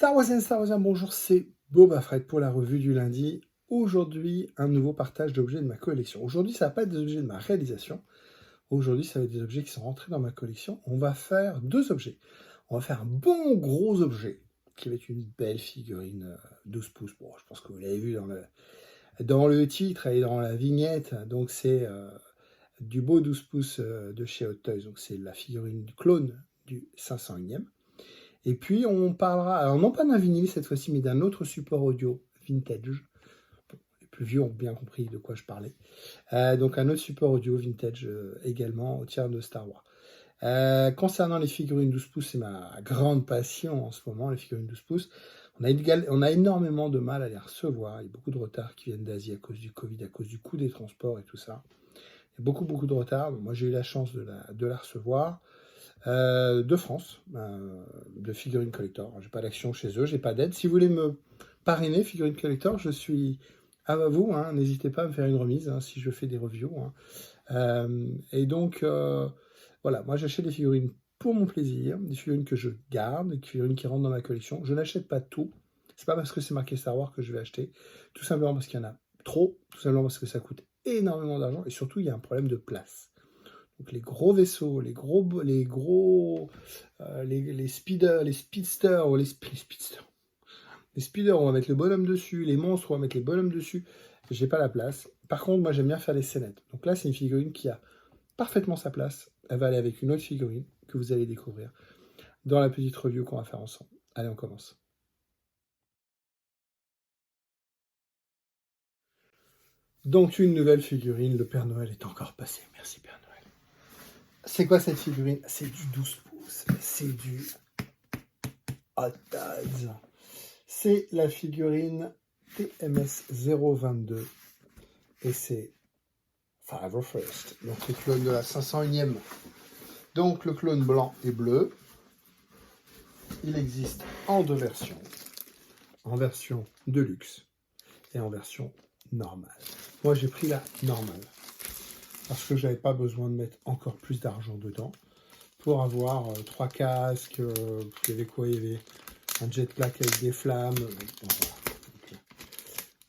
Star Wars, bonjour, c'est Boba Fett pour la revue du lundi. Aujourd'hui, un nouveau partage d'objets de ma collection. Aujourd'hui, ça va pas être des objets de ma réalisation. Aujourd'hui, ça va être des objets qui sont rentrés dans ma collection. On va faire deux objets. On va faire un bon gros objet, qui va être une belle figurine 12 pouces. Bon, je pense que vous l'avez vu dans le titre et dans la vignette. Donc, c'est du beau 12 pouces de chez Hot Toys. Donc, c'est la figurine du clone du 501e. Et puis, on parlera, alors non pas d'un vinyle cette fois-ci, mais d'un autre support audio vintage. Bon, les plus vieux ont bien compris de quoi je parlais. Donc, un autre support audio vintage également au tiers de Star Wars. Concernant les figurines 12 pouces, c'est ma grande passion en ce moment, les figurines 12 pouces. On a énormément de mal à les recevoir. Il y a beaucoup de retards qui viennent d'Asie à cause du Covid, à cause du coût des transports et tout ça. Il y a beaucoup de retards. Moi, j'ai eu la chance de la recevoir. De France, de figurines collector. J'ai pas d'action chez eux, j'ai pas d'aide. Si vous voulez me parrainer, figurines collector, je suis à vous. Hein, n'hésitez pas à me faire une remise si je fais des reviews. Et donc, voilà, moi j'achète des figurines pour mon plaisir, des figurines que je garde, des figurines qui rentrent dans ma collection. Je n'achète pas tout. C'est pas parce que c'est marqué Star Wars que je vais acheter. Tout simplement parce qu'il y en a trop. Tout simplement parce que ça coûte énormément d'argent. Et surtout, il y a un problème de place. Donc les gros vaisseaux, les speeders, les speedsters, ou les speedsters. Les speeders, on va mettre le bonhomme dessus, les monstres, on va mettre les bonhommes dessus. J'ai pas la place. Par contre, moi j'aime bien faire des scénettes. Donc là, c'est une figurine qui a parfaitement sa place. Elle va aller avec une autre figurine que vous allez découvrir dans la petite review qu'on va faire ensemble. Allez, on commence. Donc une nouvelle figurine, le Père Noël est encore passé. Merci Père Noël. C'est quoi cette figurine? C'est du 12 pouces. C'est du Hot Toys. C'est la figurine TMS 022 et c'est Five First, donc le clone de la 501e. Donc le clone blanc et bleu. Il existe en deux versions. En version de luxe et en version normale. Moi j'ai pris la normale parce que j'avais pas besoin de mettre encore plus d'argent dedans pour avoir trois casques. Il y avait quoi? Il y avait un jetpack avec des flammes. Bon, voilà.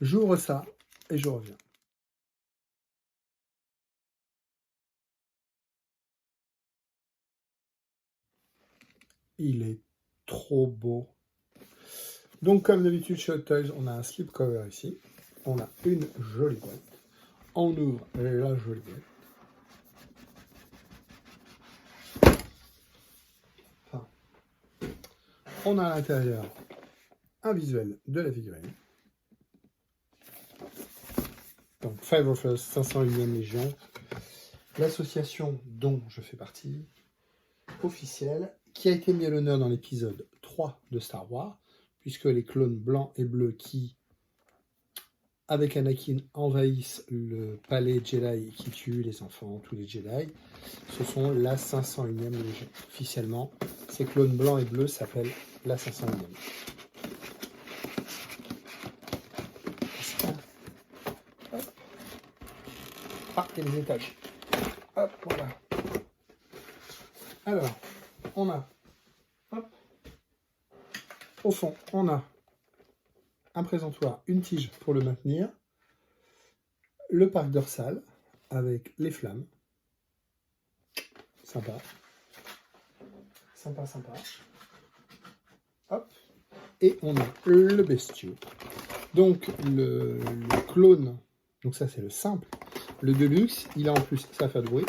J'ouvre ça et je reviens. Il est trop beau. Donc, comme d'habitude chez Hot Toys, on a un slipcover ici. On a une jolie boîte. On ouvre la jolie boîte. Enfin, on a à l'intérieur un visuel de la figurine. Donc, Five of Us, 501e Légion. L'association dont je fais partie, officielle, qui a été mis à l'honneur dans l'épisode 3 de Star Wars, puisque les clones blancs et bleus qui, avec Anakin, envahissent le palais Jedi et qui tuent les enfants, tous les Jedi, ce sont la 501e Légion. Officiellement, ces clones blancs et bleus s'appellent la 501e. Ah, il y a les étages. Hop, voilà. Alors, on a, hop, au fond, on a un présentoir, une tige pour le maintenir, le parc dorsal avec les flammes. Sympa. Sympa. Hop. Et on a le bestiau. Donc le clone, donc ça c'est le simple. Le deluxe, il a en plus, ça fait de bruit.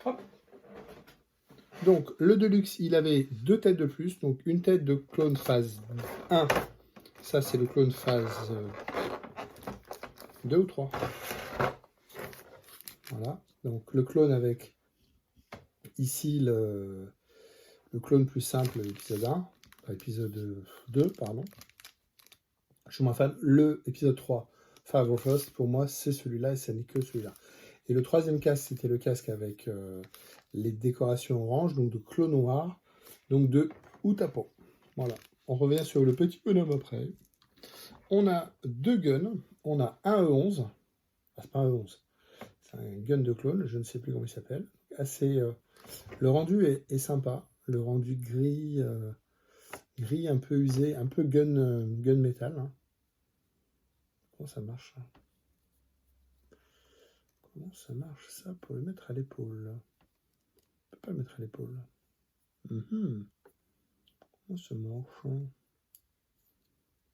Hop. Donc le deluxe, il avait deux têtes de plus, donc une tête de clone phase 1. Ça c'est le clone phase 2 ou 3. Voilà. Donc le clone avec ici le clone plus simple, l'épisode 1, épisode 2, pardon. Je suis moins fan. Le épisode 3, Five of Us, pour moi, c'est celui-là et ça n'est que celui-là. Et le troisième casque, c'était le casque avec les décorations orange, donc de clone noir, donc de Utapo. Voilà. On revient sur le petit bonhomme après. On a deux guns. On a un E11. Ah, c'est pas un E11. C'est un gun de clone, je ne sais plus comment il s'appelle. assez... le rendu est sympa. Le rendu gris, gris un peu usé, un peu gun metal. Hein. Comment ça marche ça? Comment ça marche ça pour le mettre à l'épaule? On peut pas le mettre à l'épaule. Comment ça marche?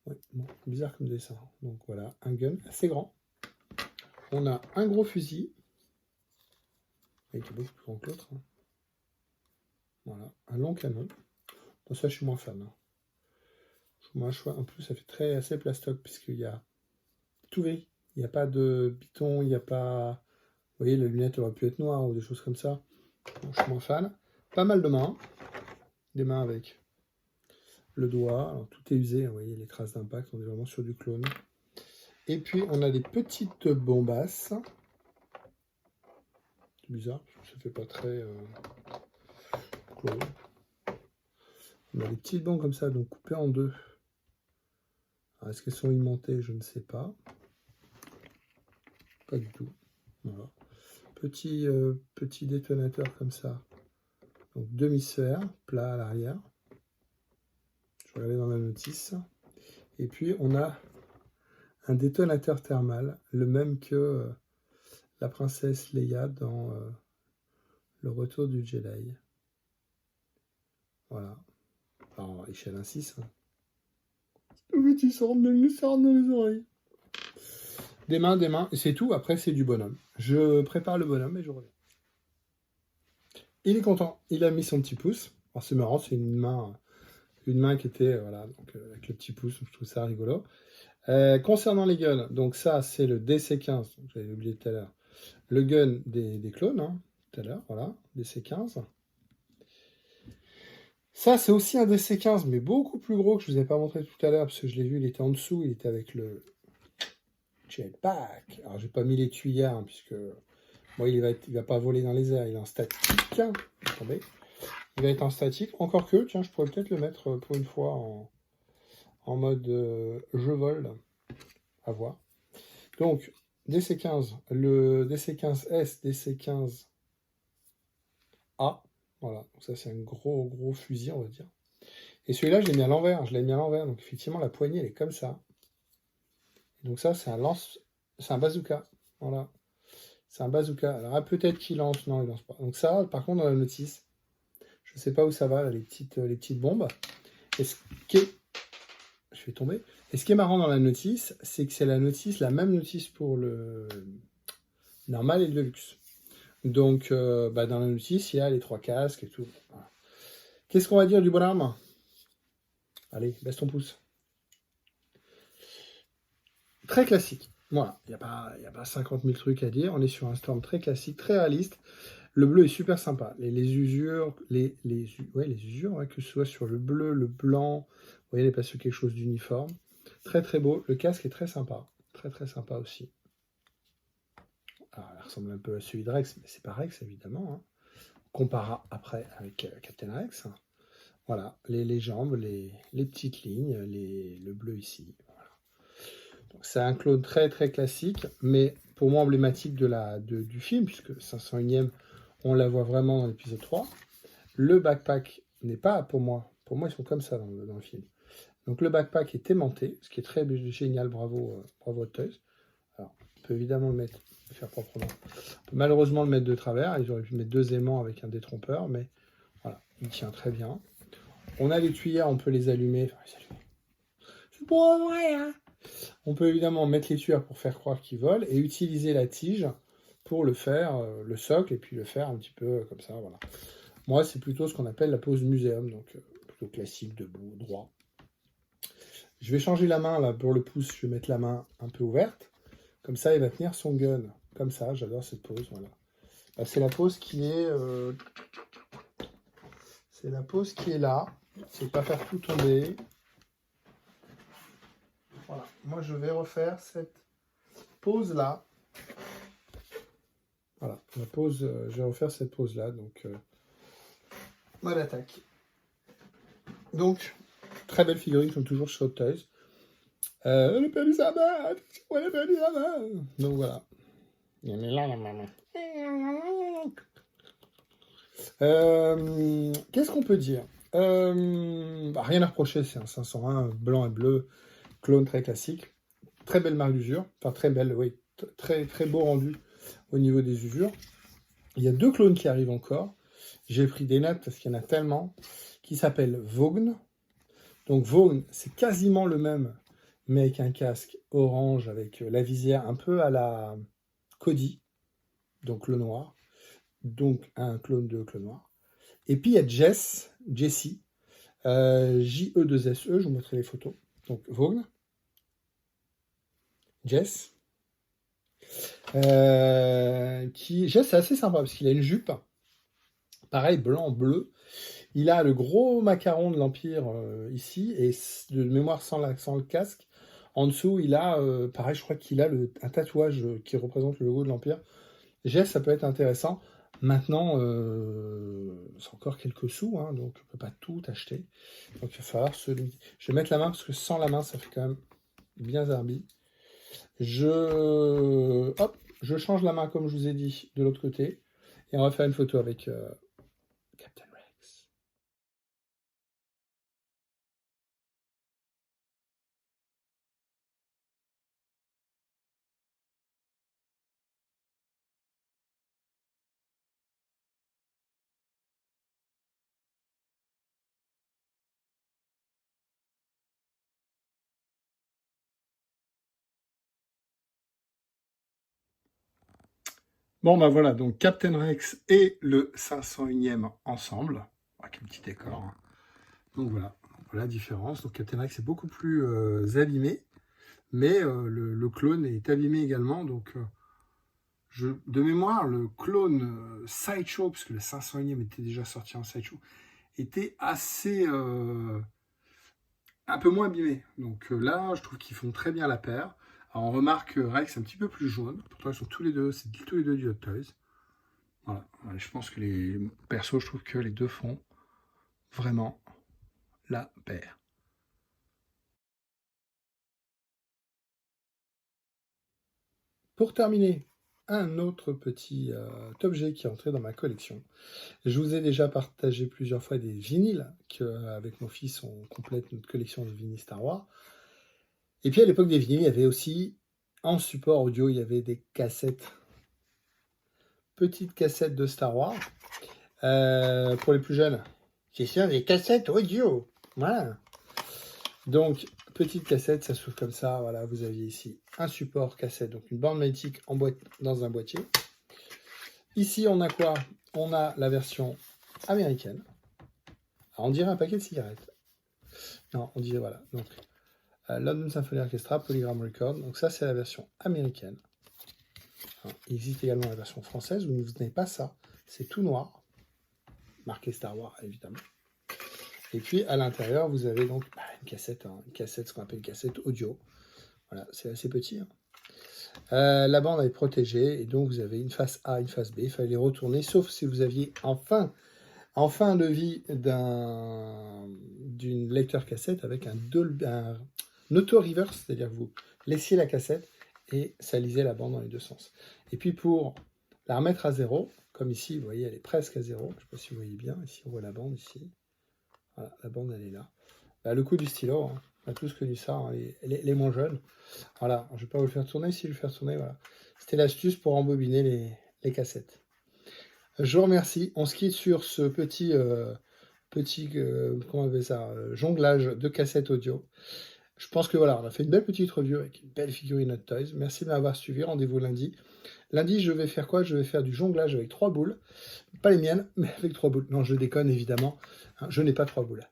Ouais, bon, bizarre comme dessin. Donc voilà, un gun assez grand. On a un gros fusil. Il est beaucoup plus grand que l'autre. Hein. Voilà, un long canon. Bon, ça, je suis moins fan. Hein. Moi, en plus, ça fait assez plastoc, puisqu'il y a tout gris. Il n'y a pas de piton, il n'y a pas... Vous voyez, la lunette aurait pu être noire ou des choses comme ça. Bon, je suis moins fan. Pas mal de mains. Des mains avec le doigt. Alors, tout est usé. Vous voyez, les traces d'impact. On est vraiment sur du clone. Et puis, on a des petites bombasses. C'est bizarre, parce que ça fait pas très clone. On a des petites bombes comme ça, donc coupées en deux. Est-ce qu'elles sont aimentées? Je ne sais pas. Pas du tout. Voilà. Petit détonateur comme ça. Donc demi-sphère, plat à l'arrière. Je vais regarder dans la notice. Et puis on a un détonateur thermal, le même que la princesse Leia dans Le Retour du Jedi. Voilà. Alors, échelle 1/6. Hein. Le petit sort dans les oreilles. Des mains, et c'est tout. Après, c'est du bonhomme. Je prépare le bonhomme et je reviens. Il est content. Il a mis son petit pouce. Alors, c'est marrant, c'est une main qui était, voilà, donc, avec le petit pouce. Je trouve ça rigolo. Concernant les guns, donc ça, c'est le DC-15. J'avais oublié tout à l'heure. Le gun des clones, hein, tout à l'heure, voilà, DC-15. Ça, c'est aussi un DC-15, mais beaucoup plus gros que je ne vous ai pas montré tout à l'heure, parce que je l'ai vu, il était en dessous, il était avec le jetpack. Alors, j'ai pas mis les tuyères, hein, puisque bon, il va pas voler dans les airs, il est en statique. Attendez. Il va être en statique. Encore que, tiens, je pourrais peut-être le mettre pour une fois en mode je vole. À voir. Donc, DC-15, le DC-15S, DC-15A. Voilà, donc ça c'est un gros fusil, on va dire. Et celui-là, je l'ai mis à l'envers. Donc effectivement, la poignée, elle est comme ça. Donc ça, c'est un bazooka. Voilà. C'est un bazooka. Alors peut-être qu'il lance. Non, il lance pas. Donc ça, par contre, dans la notice, je ne sais pas où ça va, là, les petites bombes. Et ce qui est... Je vais tomber. Et ce qui est marrant dans la notice, c'est que c'est la même notice pour le normal et le deluxe. Donc, dans la notice, il y a les 3 casques et tout. Voilà. Qu'est-ce qu'on va dire du bonhomme? Allez, baisse ton pouce. Très classique. Voilà, il n'y a pas 50 000 trucs à dire. On est sur un Storm très classique, très réaliste. Le bleu est super sympa. Les usures, les usures, ouais, que ce soit sur le bleu, le blanc, vous voyez, il est pas sur quelque chose d'uniforme. Très beau. Le casque est très sympa. Très sympa aussi. Alors, il ressemble un peu à celui de Rex, mais c'est pas Rex, évidemment. Hein. On comparera après avec Captain Rex. Voilà, les jambes, les petites lignes, le bleu ici. Voilà. Donc c'est un clone très classique, mais pour moi emblématique du film, puisque 501e, on la voit vraiment dans l'épisode 3. Le backpack n'est pas pour moi. Pour moi, ils sont comme ça dans le film. Donc le backpack est aimanté, ce qui est très génial, bravo Toys. Alors, on peut évidemment le faire proprement. On peut malheureusement le mettre de travers. Ils auraient pu mettre 2 aimants avec un détrompeur, mais voilà, il tient très bien. On a les tuyères, on peut les allumer. C'est pas vrai, hein. On peut évidemment mettre les tuyères pour faire croire qu'ils volent et utiliser la tige pour le faire, le socle, et puis le faire un petit peu comme ça, voilà. Moi, c'est plutôt ce qu'on appelle la pose muséum, donc plutôt classique, debout, droit. Je vais changer la main, là, pour le pouce, je vais mettre la main un peu ouverte. Comme ça, il va tenir son gun. Comme ça, j'adore cette pose, voilà. Bah, c'est la pose qui est... c'est la pose qui est là. C'est pas faire tout tomber. Voilà. Moi, je vais refaire cette pose-là. Voilà. La pose, je vais refaire cette pose-là. Donc, mode attaque. Donc, très belle figurine, comme toujours chez Hot Toys. Elle a perdu sa main. Elle a perdu sa main. Donc, voilà. Qu'est-ce qu'on peut dire? Rien à reprocher, c'est un 501 blanc et bleu, clone très classique. Très belle marque d'usure, enfin très belle, oui, très, très beau rendu au niveau des usures. Il y a 2 clones qui arrivent encore. J'ai pris des notes parce qu'il y en a tellement, qui s'appellent Vaughn. Donc Vaughn, c'est quasiment le même, mais avec un casque orange, avec la visière un peu à la Cody, donc le noir. Donc un clone de clone noir. Et puis il y a Jessie, J-E-2-S-E, je vous montrerai les photos. Donc Vaughn, Jess, Jess c'est assez sympa parce qu'il a une jupe, pareil, blanc-bleu. Il a le gros macaron de l'Empire ici, et de mémoire sans le casque. En dessous, il a, pareil, je crois qu'il a un tatouage qui représente le logo de l'Empire. Jess, ça peut être intéressant. Maintenant, c'est encore quelques sous, hein, donc on ne peut pas tout acheter. Donc il va falloir se limiter. Je vais mettre la main, parce que sans la main, ça fait quand même bien zarbi. Je change la main, comme je vous ai dit, de l'autre côté. Et on va faire une photo avec Captain Rex. Bon, ben voilà, donc Captain Rex et le 501e ensemble, avec un petit décor. Hein. Donc voilà la différence. Donc Captain Rex est beaucoup plus abîmé, mais le clone est abîmé également. Donc, de mémoire, le clone Sideshow, puisque le 501e était déjà sorti en Sideshow, était assez un peu moins abîmé. Donc là, je trouve qu'ils font très bien la paire. Alors on remarque que Rex est un petit peu plus jaune. Pourtant, ils sont tous les deux, c'est tous les deux du Hot Toys. Voilà. Je pense que les persos, je trouve que les deux font vraiment la paire. Pour terminer, un autre petit objet qui est entré dans ma collection. Je vous ai déjà partagé plusieurs fois des vinyles, qu'avec mon fils, on complète notre collection de vinyles Star Wars. Et puis à l'époque des vinyles, il y avait aussi, en support audio, il y avait des cassettes. Petites cassettes de Star Wars. Pour les plus jeunes, c'est ça, des cassettes audio. Voilà. Donc, petite cassette, ça s'ouvre comme ça. Voilà, vous aviez ici un support cassette, donc une bande magnétique en boîte, dans un boîtier. Ici, on a quoi? On a la version américaine. Alors, on dirait un paquet de cigarettes. Non, on dirait, voilà. Donc, London Symphony Orchestra, Polygram Record. Donc, ça, c'est la version américaine. Il existe également la version française où vous n'avez pas ça. C'est tout noir. Marqué Star Wars, évidemment. Et puis, à l'intérieur, vous avez donc une cassette, ce qu'on appelle une cassette audio. Voilà, c'est assez petit. Hein. La bande est protégée, et donc vous avez une face A, une face B. Il fallait les retourner, sauf si vous aviez en fin de vie d'une lecteur cassette avec un auto-reverse, c'est-à-dire que vous laissiez la cassette et ça lisait la bande dans les deux sens. Et puis pour la remettre à zéro, comme ici, vous voyez, elle est presque à zéro. Je ne sais pas si vous voyez bien. Ici, on voit la bande, ici. Voilà, la bande, elle est là. Le coup du stylo, hein. On a tous connu ça, hein, les moins jeunes. Voilà, je ne vais pas vous le faire tourner. Si je le faire tourner, voilà. C'était l'astuce pour embobiner les cassettes. Je vous remercie. On se quitte sur ce petit comment on appelle ça, jonglage de cassettes audio. Je pense que voilà, on a fait une belle petite review avec une belle figurine Hot Toys. Merci de m'avoir suivi. Rendez-vous lundi. Lundi, je vais faire quoi? Je vais faire du jonglage avec 3 boules. Pas les miennes, mais avec 3 boules. Non, je déconne, évidemment. Hein, je n'ai pas 3 boules.